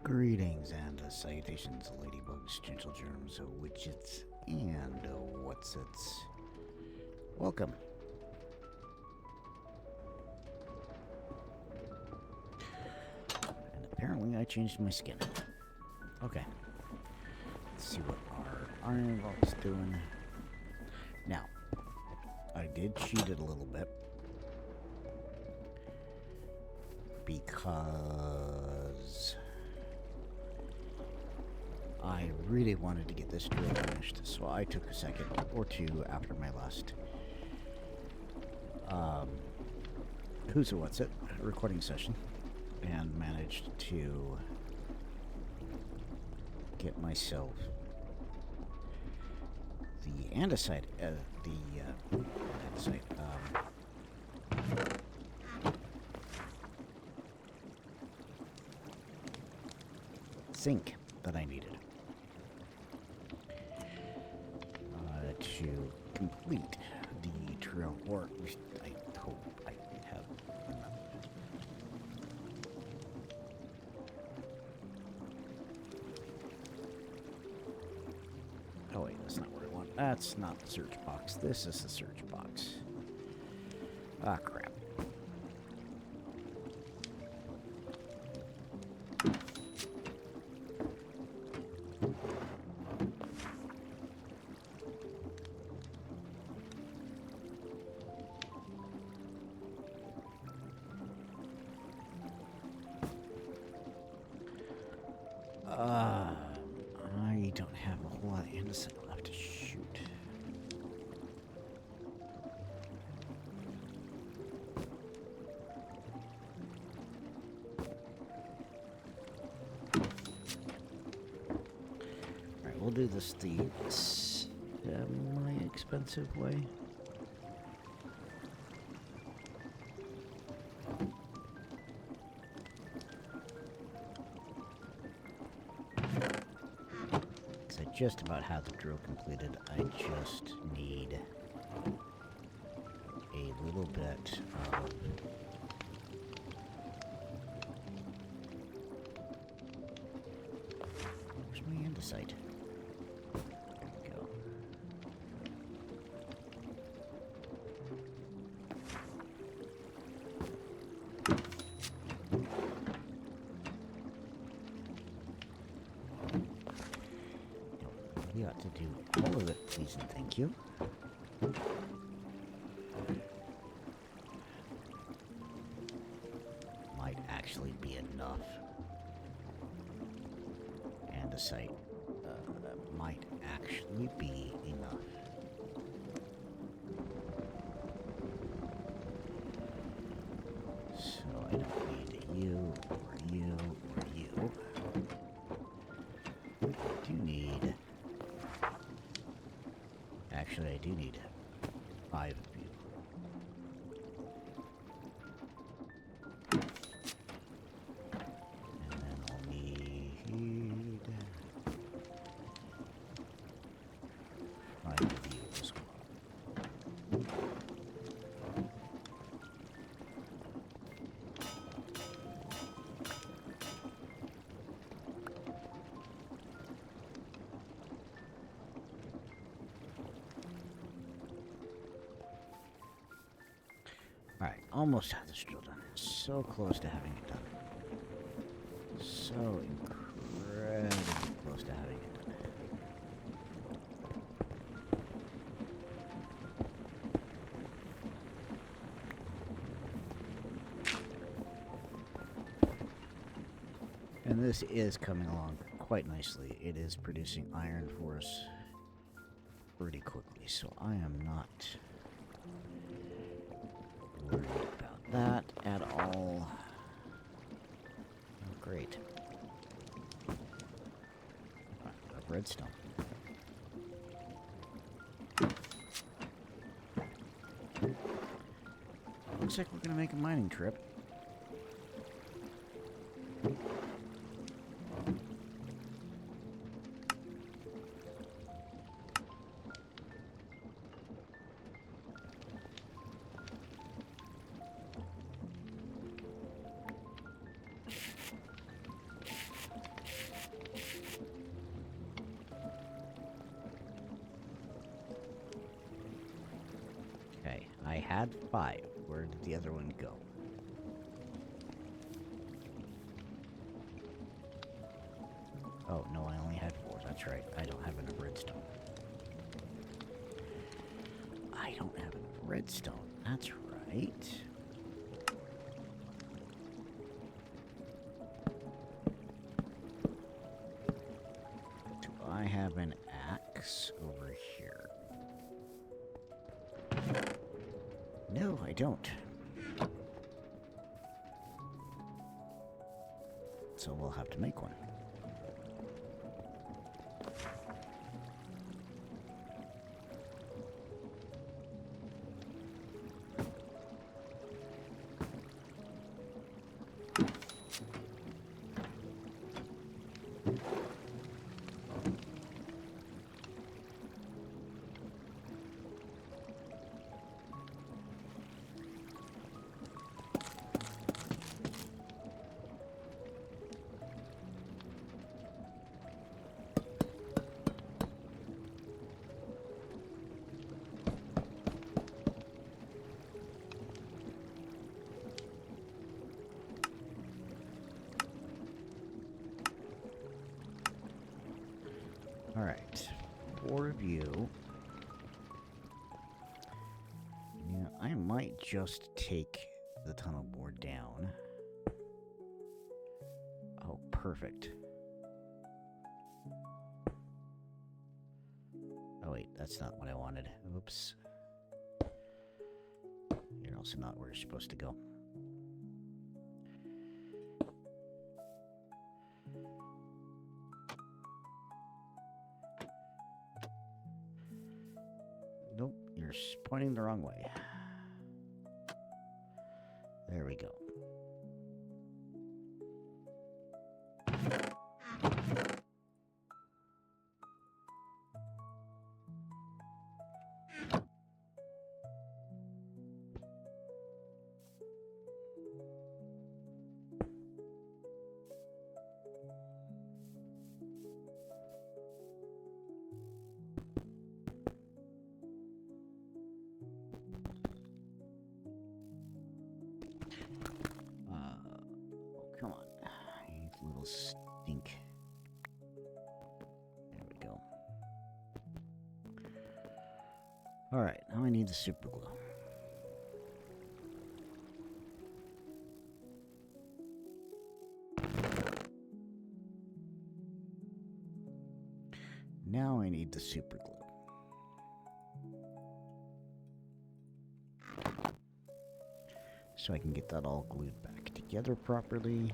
Greetings and salutations, ladybugs, gentle germs, widgets, and what's-its. Welcome. And apparently I changed my skin. Okay. Let's see what our iron vault's doing. Now, I did cheat it a little bit. Because I really wanted to get this drill finished, so I took a second or two after my last who's or what's it recording session, and managed to get myself the andesite, zinc that I needed to complete the trail, or at least I hope I have enough. Oh wait, that's not what I want. That's not the search box. This is the search box. Ah, crap. I don't have a whole lot of andesite left to shoot. Alright, we'll do this the semi-expensive way. Just about have the drill completed. I just need a little bit of where's my andesite? There we go. We ought to do all of it, please and thank you. Might actually be enough. Andesite might actually be enough. So I don't need you, or you, or you. I do need... Actually, I do need 5 of you. And then I'll need 5 of you as well. Alright, almost have this drill done. So close to having it done. So incredibly close to having it done. And this is coming along quite nicely. It is producing iron for us pretty quickly, so I am not worried about that at all. Oh, great. Redstone. Looks like we're gonna make a mining trip. had 5. Where did the other one go? Oh, no, I only had 4. That's right. I don't have enough redstone. I don't have enough redstone. That's right. Do I have an axe over here? No, I don't. So we'll have to make one. Alright, 4 of you. Yeah, I might just take the tunnel board down. Oh, perfect. Oh wait, that's not what I wanted. Oops. You're also not where you're supposed to go. Nope, you're pointing the wrong way. There we go. Come on, you little stink. There we go. Alright, now I need the super glue. Now I need the super glue. So I can get that all glued back together properly.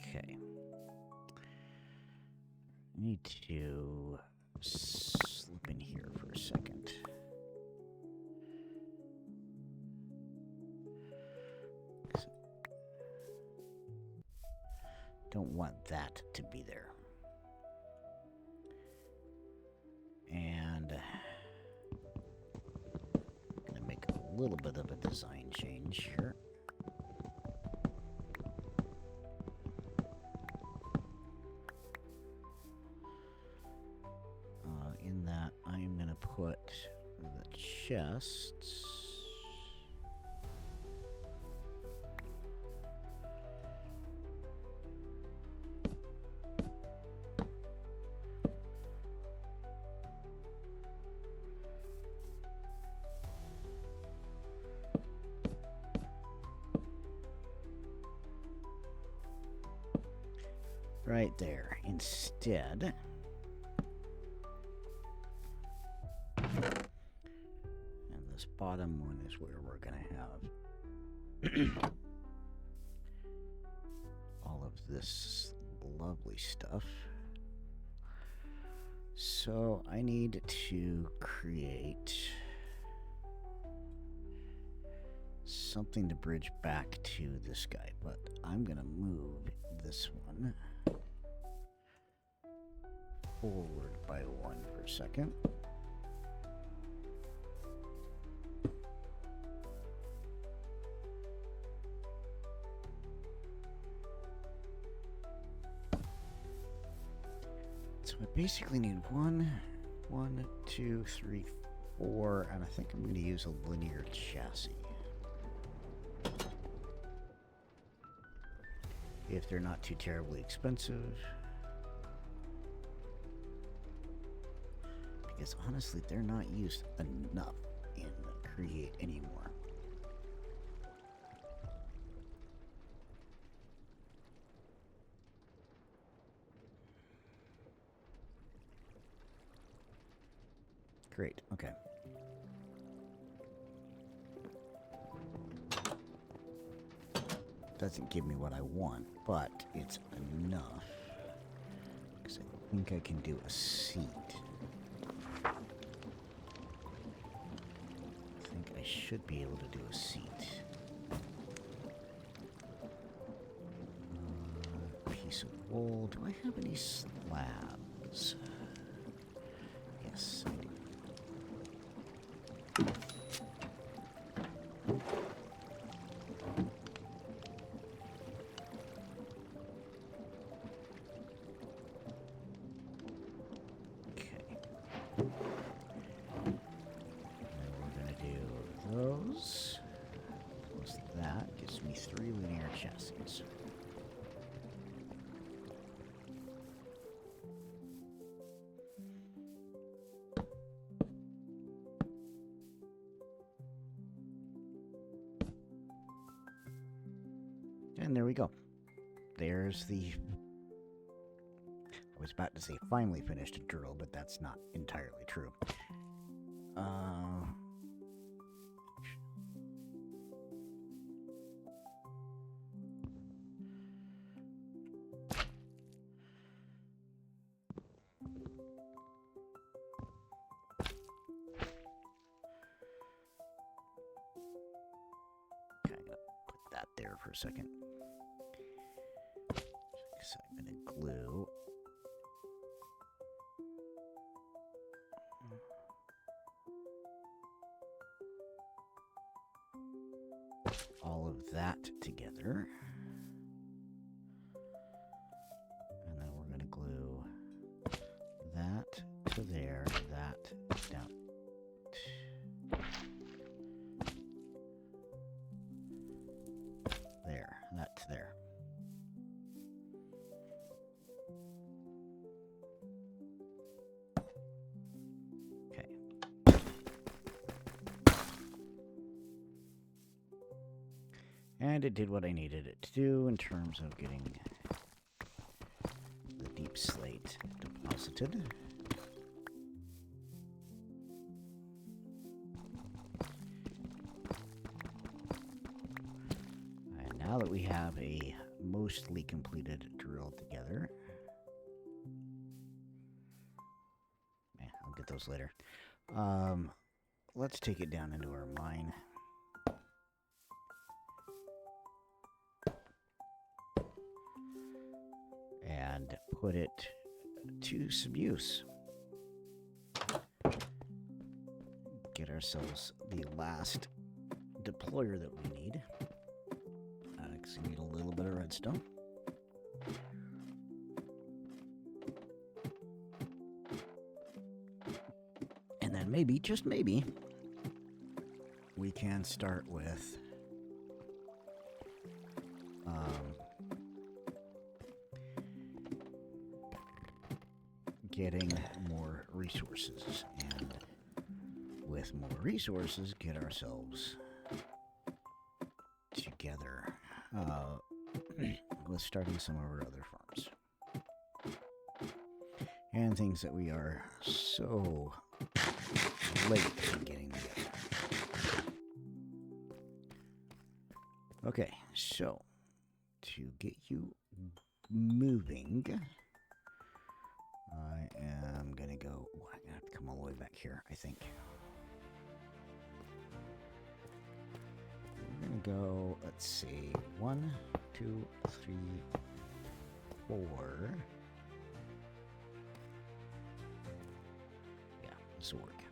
Okay. I need to slip in here for a second. Don't want that to be there. And I'm gonna make a little bit of a design change here. In that, I'm gonna put the chests. Right there. Instead, and this bottom one is where we're going to have all of this lovely stuff. So I need to create something to bridge back to this guy, but I'm going to move this one forward by 1 per second. So I basically need 1, 2, 3, 4, and I think I'm going to use a linear chassis. If they're not too terribly expensive. Because honestly, they're not used enough in Create anymore. Great, okay. Doesn't give me what I want, but it's enough. Because I think I can do a seat. I think I should be able to do a seat. Piece of wool. Do I have any slabs? Yes, I do. Plus that gives me 3 linear chassis. And there we go. There's the... I was about to say finally finished drill, but that's not entirely true. There for a second. So I'm going to glue all of that together. And then we're going to glue that to there, that down. There, that to there. Okay. And it did what I needed it to do in terms of getting the deep slate deposited. Now that we have a mostly completed drill together, I'll get those later. Let's take it down into our mine. And put it to some use. Get ourselves the last deployer that we need. Because we need a little bit of redstone. And then maybe, just maybe, we can start with getting more resources. And with more resources, get ourselves together. With starting some of our other farms. And things that we are so late in getting together. Okay, so to get you moving, I am going to go... Oh, I'm going to have to come all the way back here, I think. We're going to go, let's see, 1, 2, 3, 4. Yeah, this will work.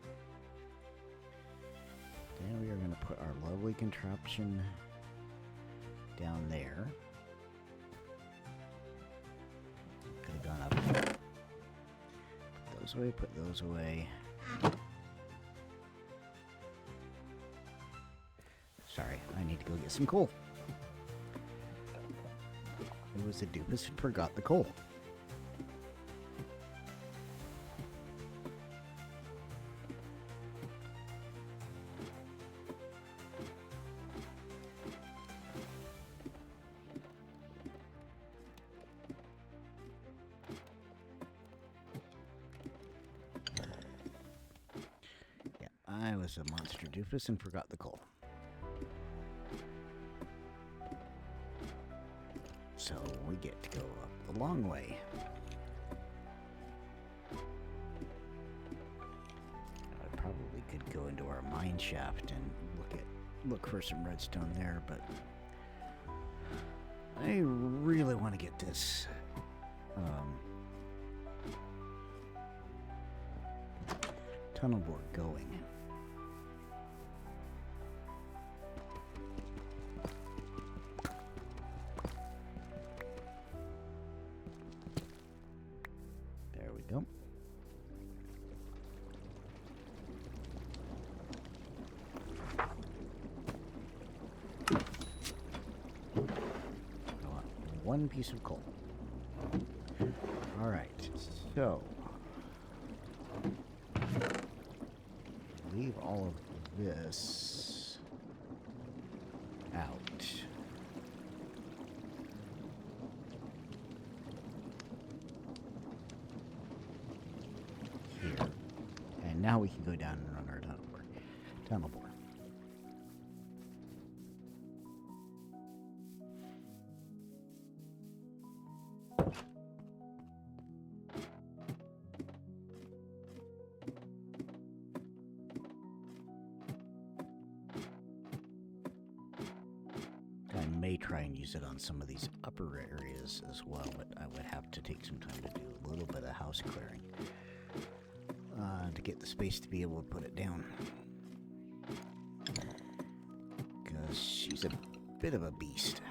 Then we are going to put our lovely contraption down there. Could have gone up. Put those away, put those away. Sorry, I need to go get some coal. It was a doofus and forgot the coal. Yeah, I was a monster doofus and forgot the coal. So we get to go up the long way. I probably could go into our mine shaft and look for some redstone there, but I really want to get this tunnel board going. Go. One piece of coal. All right, so leave all of this out. Now we can go down and run our tunnel board. I may try and use it on some of these upper areas as well, but I would have to take some time to do a little bit of house clearing. To get the space to be able to put it down. Because she's a bit of a beast.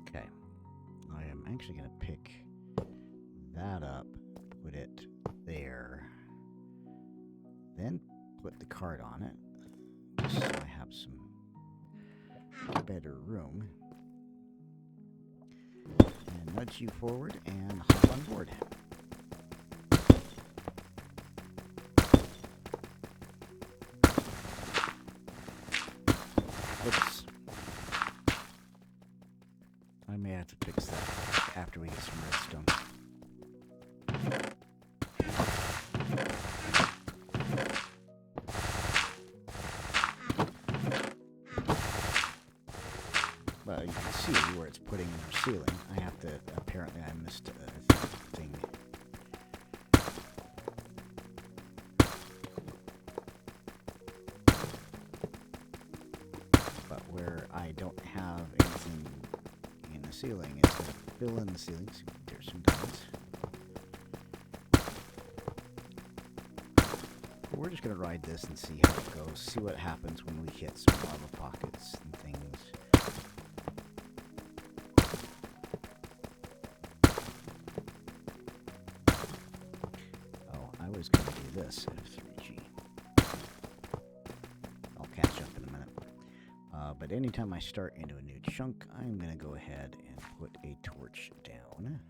Okay. I am actually going to pick that up. Put it there, then put the cart on it, so I have some better room, and nudge you forward and hop on board. Oops. I may have to fix that after we get some redstone. Well, you can see where it's putting our ceiling. I have to, apparently I missed a thing. But where I don't have anything in the ceiling, it's going to fill in the ceiling. So there's some diamonds. We're just going to ride this and see how it goes. See what happens when we hit some lava pockets and things. I was going to do this at 3G. I'll catch up in a minute. But anytime I start into a new chunk, I'm going to go ahead and put a torch down.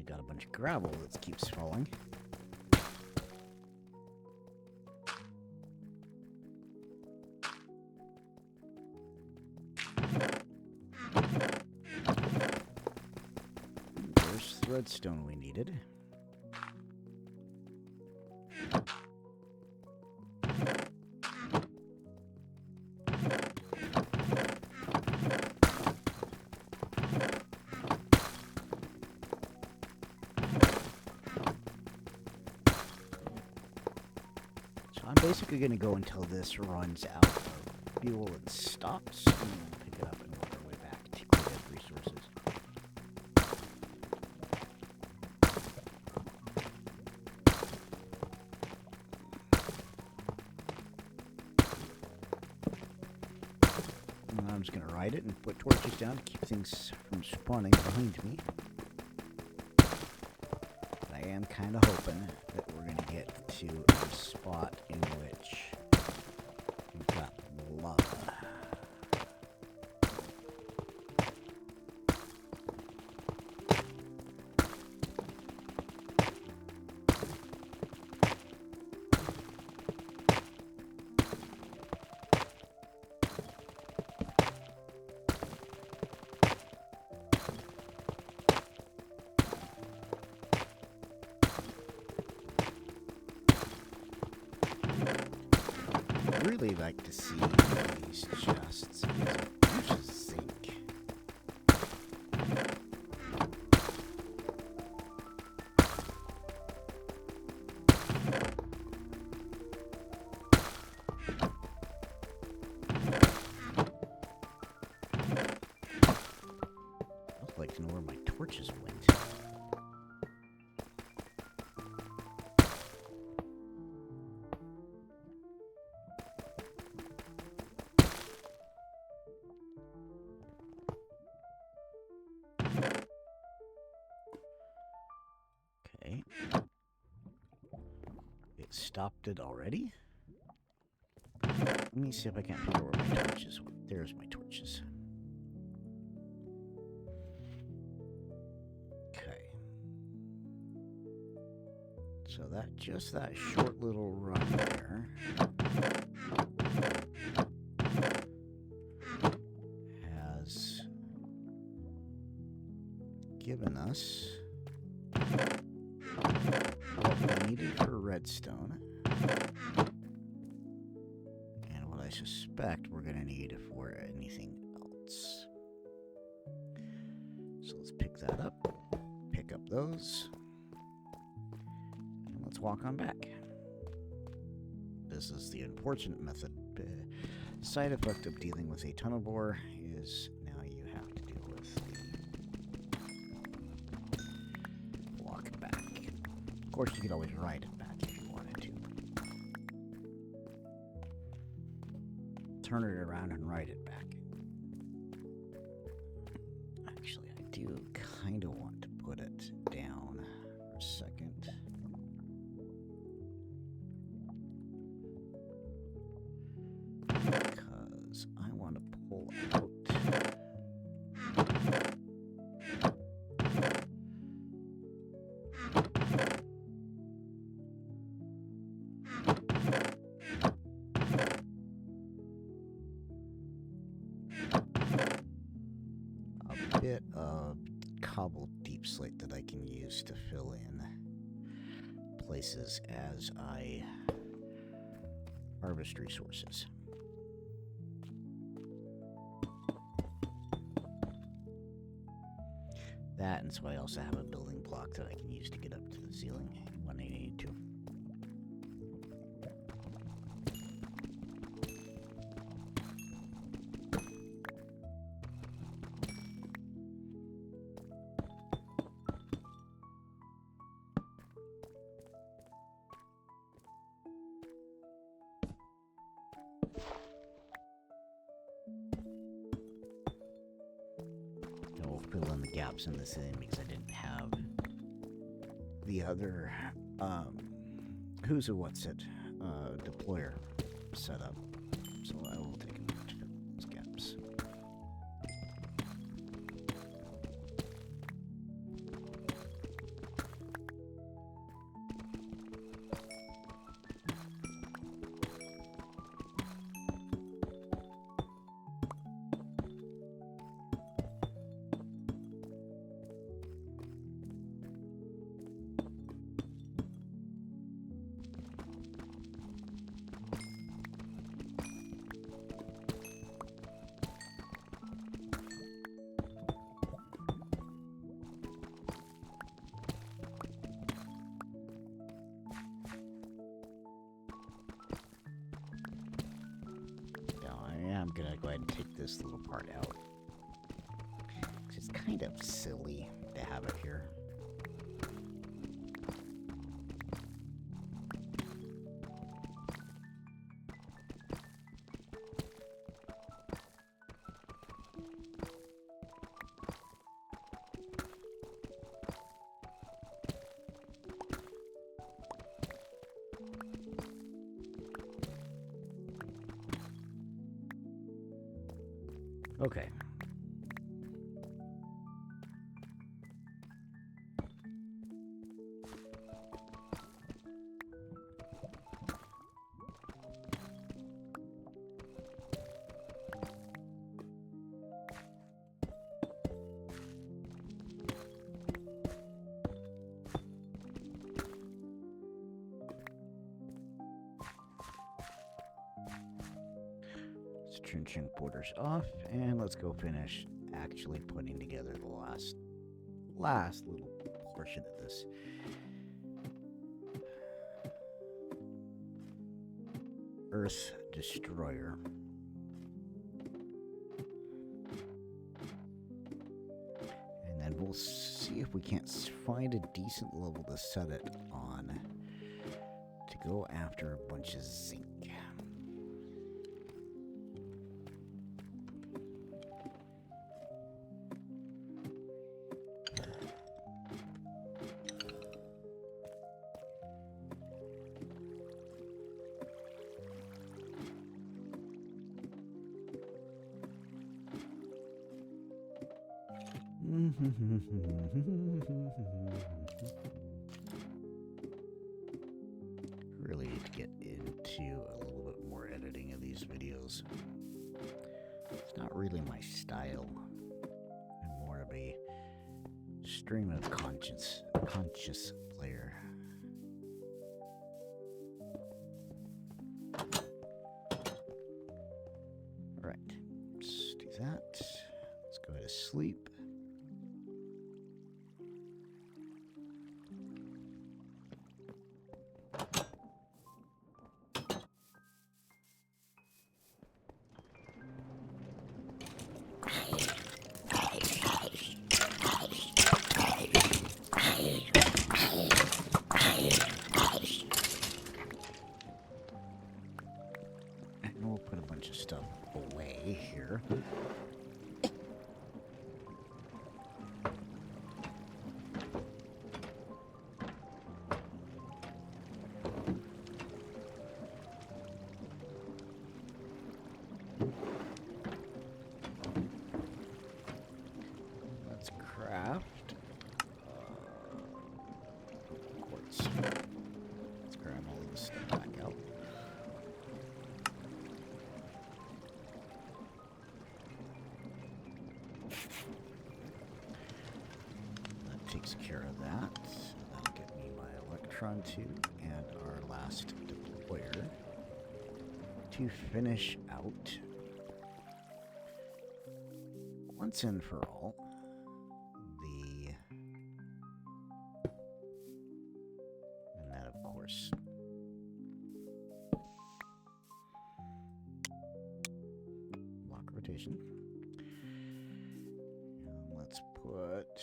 we got a bunch of gravel that keeps falling. There's the redstone we needed. I'm basically going to go until this runs out of fuel and stops, and then pick it up and work our way back to Create-ive resources. And I'm just going to ride it and put torches down to keep things from spawning behind me. I am kind of hoping that we're going to get to a spot in which we've got lava. Really like to see these chests use a bunch of zinc. I'd like to know where my torches went. Okay. It stopped it already? Let me see if I can't figure out where my torches went. There's my torches. Okay. So just that short little run there has given us what we needed for redstone, and what I suspect we're going to need for anything else. So let's pick that up, pick up those, and let's walk on back. This is the unfortunate method. Side effect of dealing with a tunnel bore is now you have to deal with the walk back. Of course, you could always ride it back if you wanted to. Turn it around and ride it back. Actually, I do kind of want to put it down for a second. Because I want to pull out a bit of cobbled deep slate that I can use to fill in places as I harvest resources. That, and so I also have a building block that I can use to get up to the ceiling when I need to. Fill in the gaps in the ceiling because I didn't have the other who's a what's it deployer set up, so I will take a minute to fill in those gaps. I'm gonna go ahead and take this little part out. It's kind of silly to have it here. Okay. Let's turn shrink borders off, and let's go finish actually putting together the last little portion of this. Earth Destroyer. And then we'll see if we can't find a decent level to set it on to go after a bunch of zinc. Really need to get into a little bit more editing of these videos. It's not really my style. I'm more of a stream of conscious player. Alright, let's do that. Let's go to sleep. And we'll put a bunch of stuff away here. Let's craft quartz. Let's grab all of this stuff back out. That takes care of that. That'll get me my electron tube and our last deployer to finish out once and for all the, and that of course lock rotation. And let's put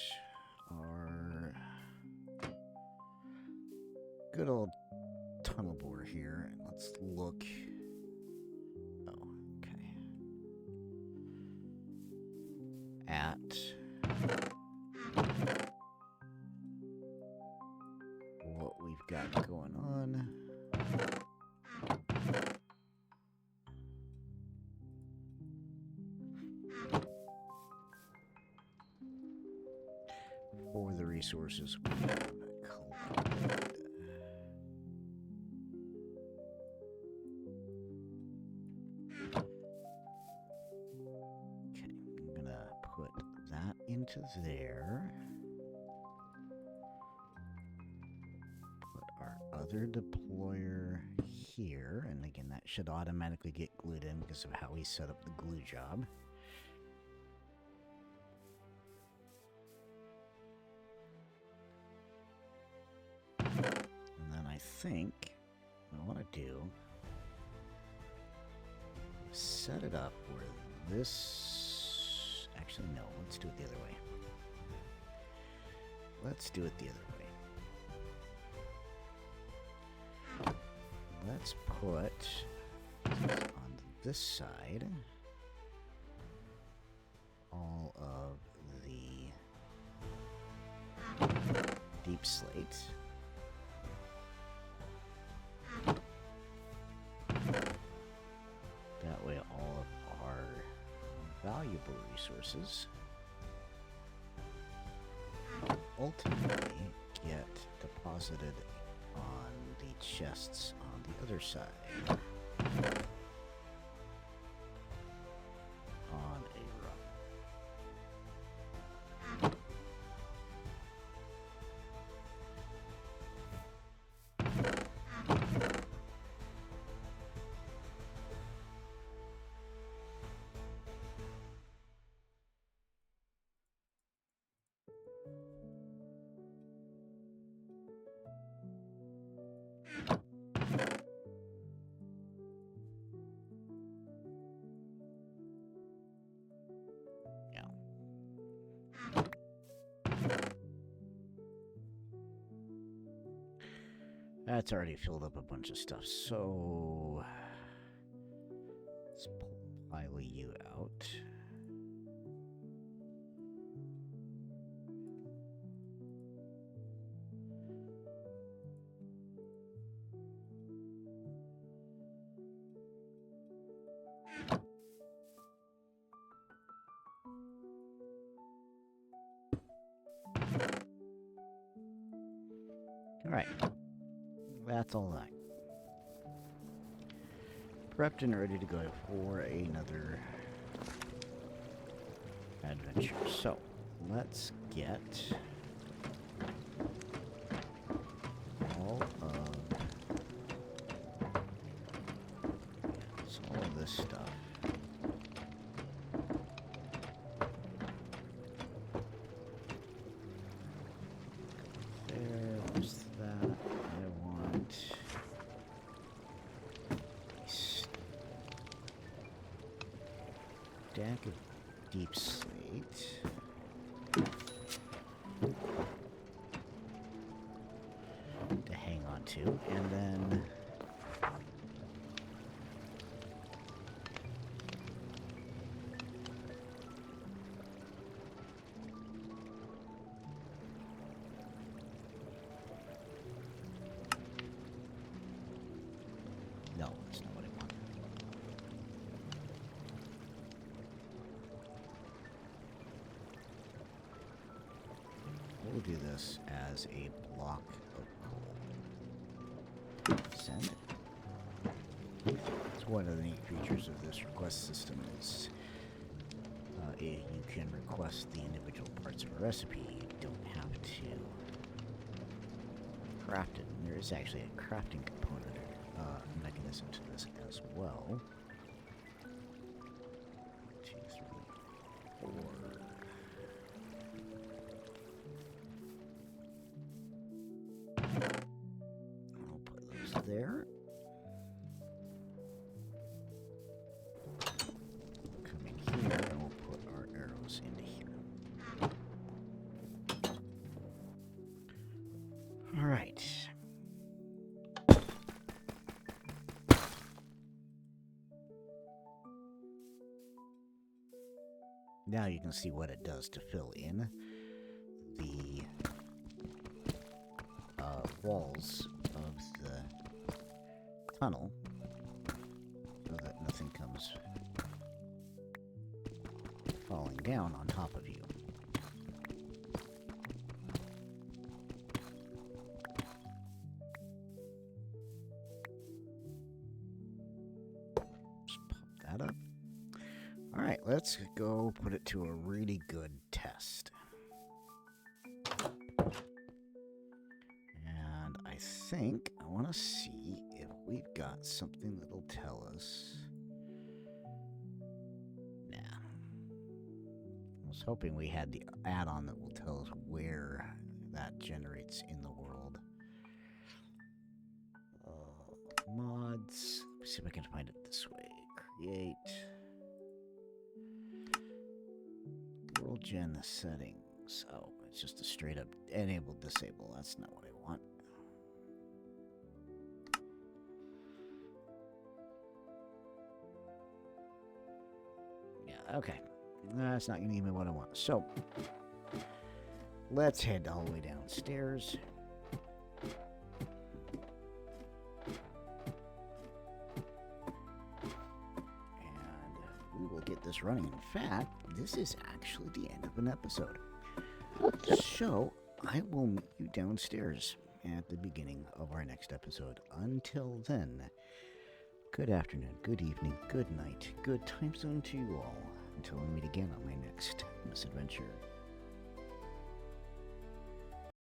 our good old tunnel bore here, and let's look. Oh, okay. At what we've got going on. For the resources we have collected. Okay, I'm gonna put that into there. Put our other deployer here, and again, that should automatically get glued in because of how we set up the glue job. And then I think what I want to do is set it up where this... Actually, no. Let's do it the other way. Let's do it the other way. Let's put on this side all of the deep slate. That way all of our valuable resources ultimately get deposited on the chests on the other side. On a run. That's already filled up a bunch of stuff, so let's pile you out. All right. That's all that. Prepped and ready to go for another adventure. So, let's get all of this stuff. There's that. I want a stack of deep slate. To hang on to, and then no, that's not what I want. We'll do this as a block of coal. Send. It's one of the neat features of this request system is you can request the individual parts of a recipe. You don't have to craft it. And there is actually a crafting component mechanism to this as well. 1, 2, 3, 4. I'll put those there. Come in here and we'll put our arrows into here. All right. Now you can see what it does to fill in the walls of the tunnel so that nothing comes falling down on top of you. Just pop that up. Alright, let's go put it to a really good test. And I think I want to see if we've got something that'll tell us. Nah. I was hoping we had the add-on that will tell us where that generates in the world. Mods. Let's see if I can find it this way. Create world gen settings. Oh, it's just a straight up enable disable. That's not what I want. Yeah, okay. That's not going to give me what I want. So, let's head all the way downstairs. And we will get this running. In fact, this is actually the end of an episode. So, I will meet you downstairs at the beginning of our next episode. Until then, good afternoon, good evening, good night, good time zone to you all. Until we meet again on my next misadventure.